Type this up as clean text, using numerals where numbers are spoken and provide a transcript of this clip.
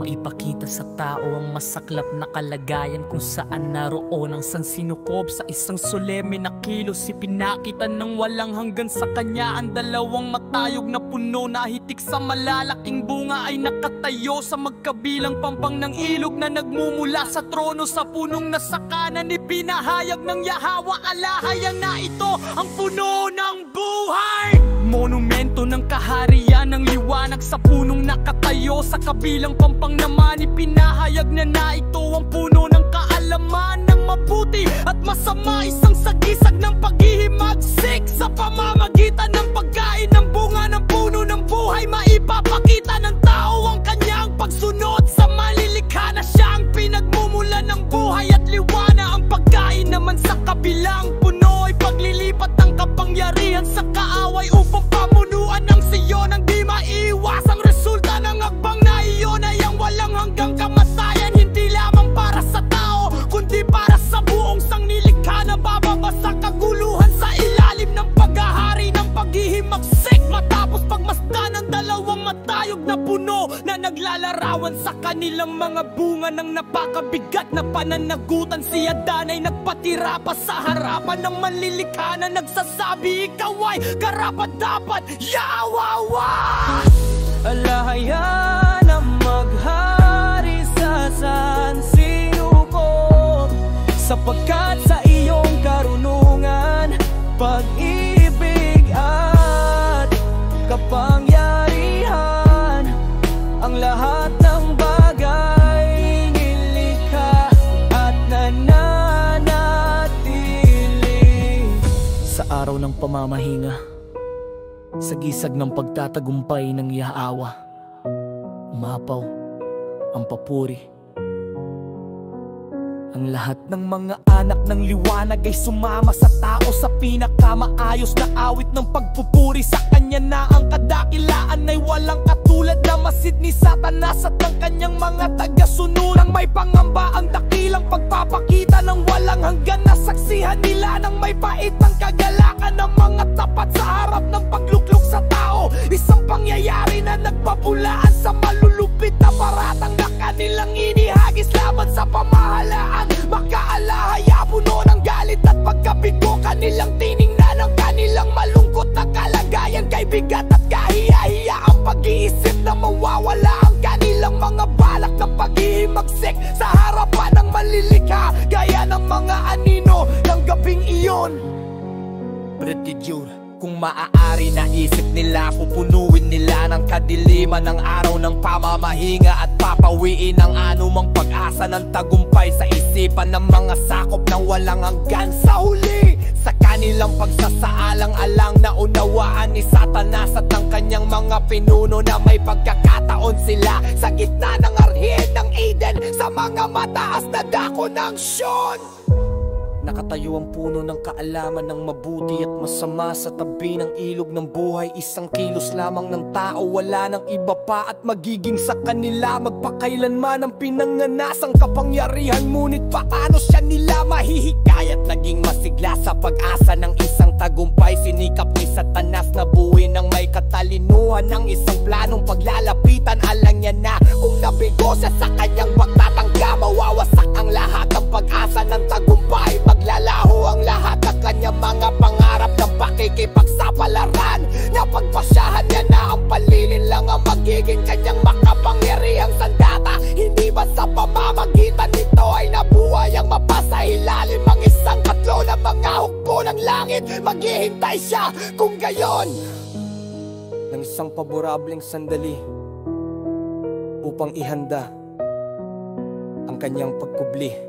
Ipakita sa tao ang masaklap na kalagayan kung saan naroon ang sansinukob sa isang solemne na kilos. Ipinakita ng walang hanggan sa kanya ang dalawang matayog na puno na hitik sa malalaking bunga ay nakatayo sa magkabilang pampang ng ilog na nagmumula sa trono. Sa punong nasa kanan ipinahayag ng Yahawa alahayang na ito ang puno ng buhay. Monumento ng kaharian ng liwanag sa punong nakatayo. Sa kabilang pampang naman ipinahayag na ito ang puno ng kaalaman ng mabuti at masama. Isang sagisag ng paghihimagsik sa pamamagitan ng pagkain ng bunga ng puno ng buhay. Maipapakita ng tao ang kanyang pagsunod sa malilikha na siyang pinagmumula ng buhay at liwanag. Ang pagkain naman sa kabilang puno ay paglilipat ng kapangyarihan sa kaaway upang pamunuan ng Siyon ang di maiwas. Ang resulta ng akbang na iyon ay ang walang hanggang kamatayan, hindi lamang para sa tao kundi para sa buong sangnilikha na bababa sa kaguluhan sa ilalim ng paghahari ng paghihimagsik. Matapos pagmasdan ng dalawang matayog na puno na naglalarawan sa kanilang mga bunga ng napakabigat na pananagutan, si Adan ay nagpatira pa sa harapan ng manlilikha na nagsasabi ikaw ay karapat-dapat, Yahawa! Alahaya na maghari sa sansinukob, sapagkat sa iyong karunungan, pag-ibig at kapangyarihan, ang lahat ng bagay nilikha at nananatili. Sa araw ng pamamahinga, sa gisag ng pagtatagumpay ng Yahawa, umapaw ang papuri. Ang lahat ng mga anak ng liwanag ay sumama sa tao sa pinakamaayos na awit ng pagpupuri. Sa kanya na ang kadakilaan ay walang katulad, na masid ni Satanas at ng kanyang mga tagasunod. Nang may pangamba ang dakilang pagpapakita ng walang hanggan na saksihan nila ng may pait ng kagalakan ng mga tapat sa harap ng pagluklok sa tao. Isang pangyayari na nagpapulaan sa malulupit na paratang na kanilang inihagis laban sa pamahalaan. Makaalahaya puno ng galit at pagkabigo, kanilang tiningnan ang kanilang malungkot na kalagayan. Kay bigat at kahiya-hiya ang pag-iisip na mawawala ang kanilang mga balak na paghihimagsik sa harapan ng malilikha, gaya ng mga anino ng gabing iyon. Gratitude. Kung maaari naisip nila, pupunuin nila ng kadiliman ng araw ng pamamahinga at papawiin ang anumang pag-asa ng tagumpay sa isipan ng mga sakop ng walang hanggan. Sa huli, sa kanilang pagsasaalang-alang na unawaan ni Satanas at ng kanyang mga pinuno na may pagkakataon sila sa gitna ng arhid ng Eden, sa mga mataas na dako ng Sion. Nakatayo ang puno ng kaalaman ng mabuti at masama sa tabi ng ilog ng buhay. Isang kilos lamang ng tao, wala ng iba pa, at magiging sa kanila magpakailanman ang pinanganasang kapangyarihan. Ngunit paano siya nila mahihikayat? Naging masigla sa pag-asa ng isang tagumpay. Sinikap ni Satanas na buuin ng may katalinuhan ng isang planong paglalapitan. Alam niya na kung nabigo siya sa kanyang pagtatangga, mawawasak ang lahat ng pag-asa ng tagumpay. Maglalaho ang lahat ng kanyang mga pangarap ng pakikipagsapalaran. Napagpasyahan niya na ang palilin lang ang magiging kanyang makapangyarihang sandata. Hindi ba sa pamamagitan nito ay nabuhay ang mapasa ilalim ang isang katlo ng mga hukbo ng langit? Maghihintay siya kung gayon ng isang paborableng sandali upang ihanda ang kanyang pagkubli.